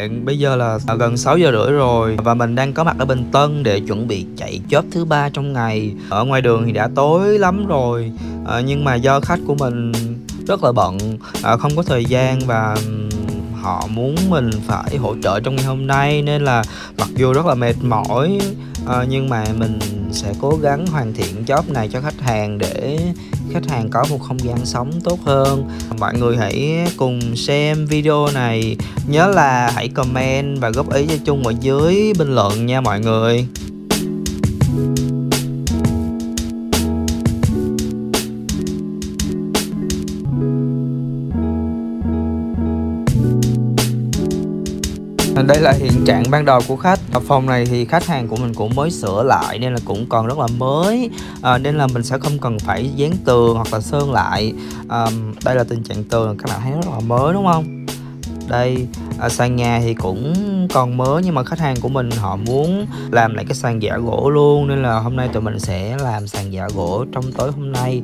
bạn, bây giờ là gần 6 giờ rưỡi rồi và mình đang có mặt ở Bình Tân để chuẩn bị chạy job thứ 3 trong ngày. Ở ngoài đường thì đã tối lắm rồi, nhưng mà do khách của mình rất là bận, không có thời gian và họ muốn mình phải hỗ trợ trong ngày hôm nay, nên là mặc dù rất là mệt mỏi, nhưng mà mình sẽ cố gắng hoàn thiện job này cho khách hàng để khách hàng có một không gian sống tốt hơn. Mọi người hãy cùng xem video này, nhớ là hãy comment và góp ý cho Trung ở dưới bình luận nha mọi người. Đây là hiện trạng ban đầu của khách. Phòng này thì khách hàng của mình cũng mới sửa lại nên là cũng còn rất là mới, nên là mình sẽ không cần phải dán tường hoặc là sơn lại. Đây là tình trạng tường, các bạn thấy rất là mới đúng không? Đây, sàn nhà thì cũng còn mới nhưng mà khách hàng của mình họ muốn làm lại cái sàn giả gỗ luôn, nên là hôm nay tụi mình sẽ làm sàn giả gỗ trong tối hôm nay.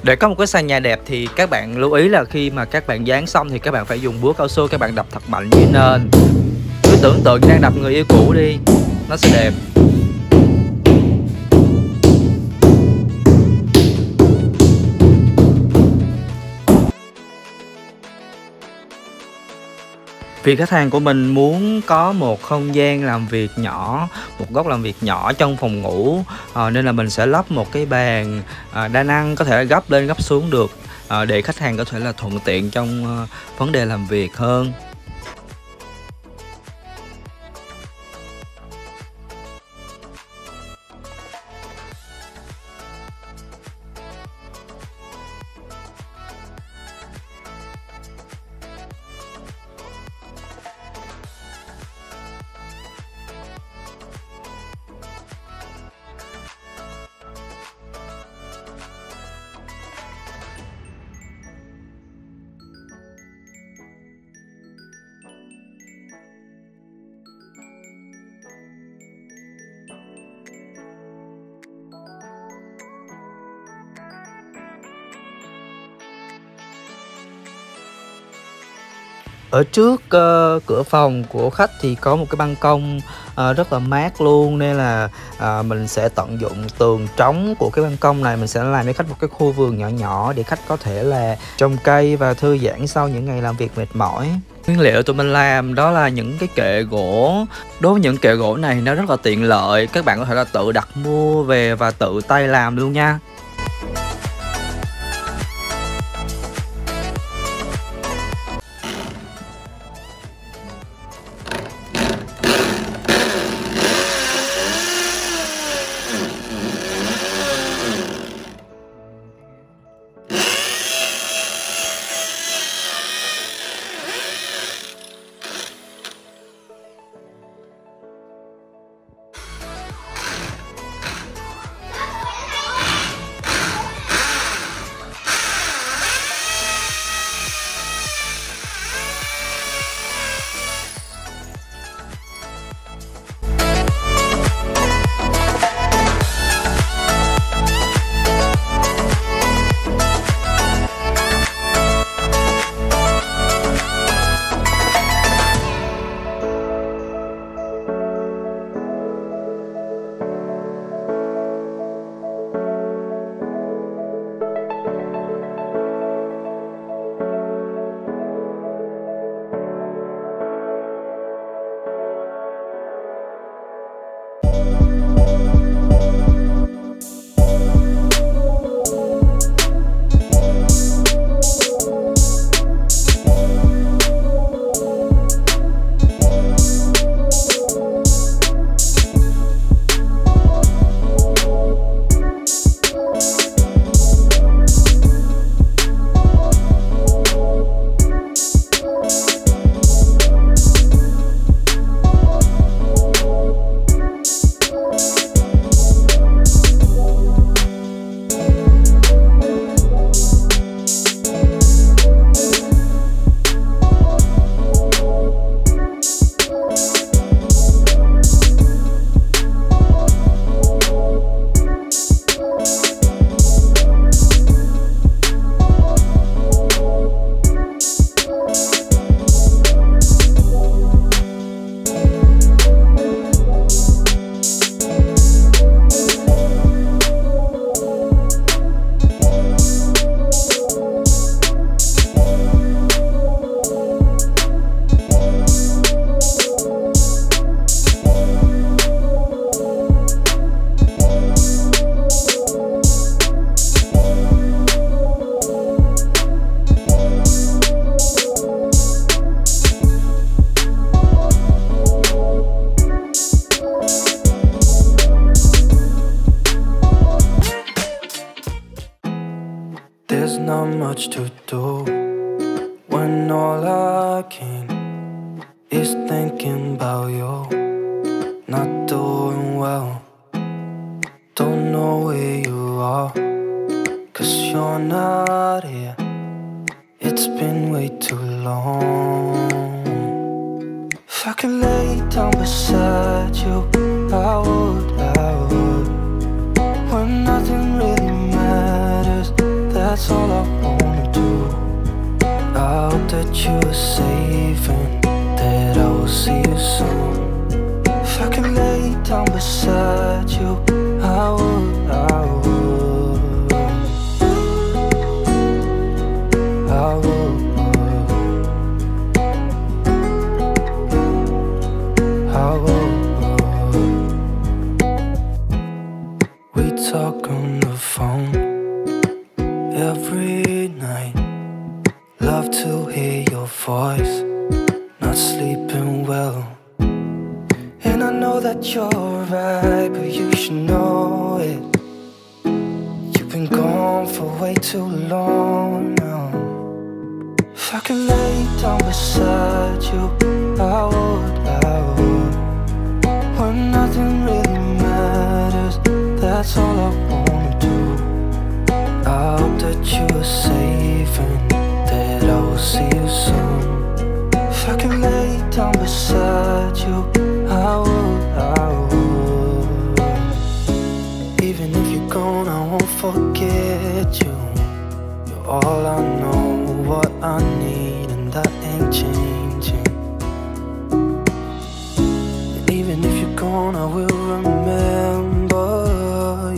Để có một cái sàn nhà đẹp thì các bạn lưu ý là khi mà các bạn dán xong thì các bạn phải dùng búa cao su, các bạn đập thật mạnh như nên. Cứ tưởng tượng đang đập người yêu cũ đi, nó sẽ đẹp. Vì khách hàng của mình muốn có một không gian làm việc nhỏ, một góc làm việc nhỏ trong phòng ngủ, nên là mình sẽ lắp một cái bàn đa năng, có thể gấp lên gấp xuống được, để khách hàng có thể là thuận tiện trong vấn đề làm việc hơn. Ở trước cửa phòng của khách thì có một cái ban công rất là mát luôn, nên là mình sẽ tận dụng tường trống của cái ban công này, mình sẽ làm cho khách một cái khu vườn nhỏ nhỏ để khách có thể là trồng cây và thư giãn sau những ngày làm việc mệt mỏi. Nguyên liệu tụi mình làm đó là những cái kệ gỗ. Đối với những kệ gỗ này nó rất là tiện lợi, các bạn có thể là tự đặt mua về và tự tay làm luôn nha. there's not much to do when all I can is thinking about you. Not doing well, don't know where you are, 'cause you're not here. It's been way too long. If I could lay down beside you, I would. When nothing really matters, that's all I wanna do. I hope that you are safe and that I will see you soon. If I could lay down beside you, I would. We talk on the phone every night. Love to hear your voice. Not sleeping well, and I know that you're right, but you should know it. You've been gone for way too long now. If I could lay down beside you, I would. When nothing really matters, that's all I wanna do. I hope that you are safe and that I will see you soon. If I could lay down beside you, I would. Even if you're gone, I won't forget you. You're all I know, what I need, and that ain't changing. And even if you're gone, I will remember.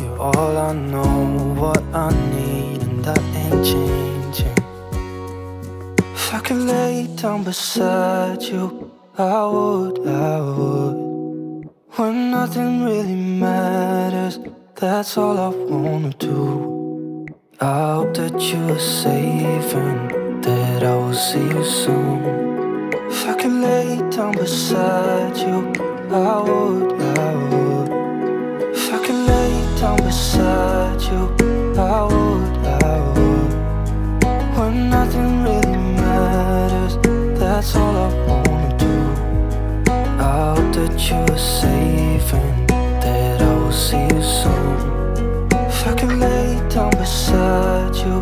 You're all I know, what I need, and that ain't changing. If I could lay down beside you, I would. When nothing really matters, that's all I wanna do. I hope that you are safe and that I will see you soon. If I could lay down beside you, I would. If I could lay down beside you, I would. When nothing really matters, that's all I wanna do. I hope that you are safe and that I will see you soon. If I could lay down beside you,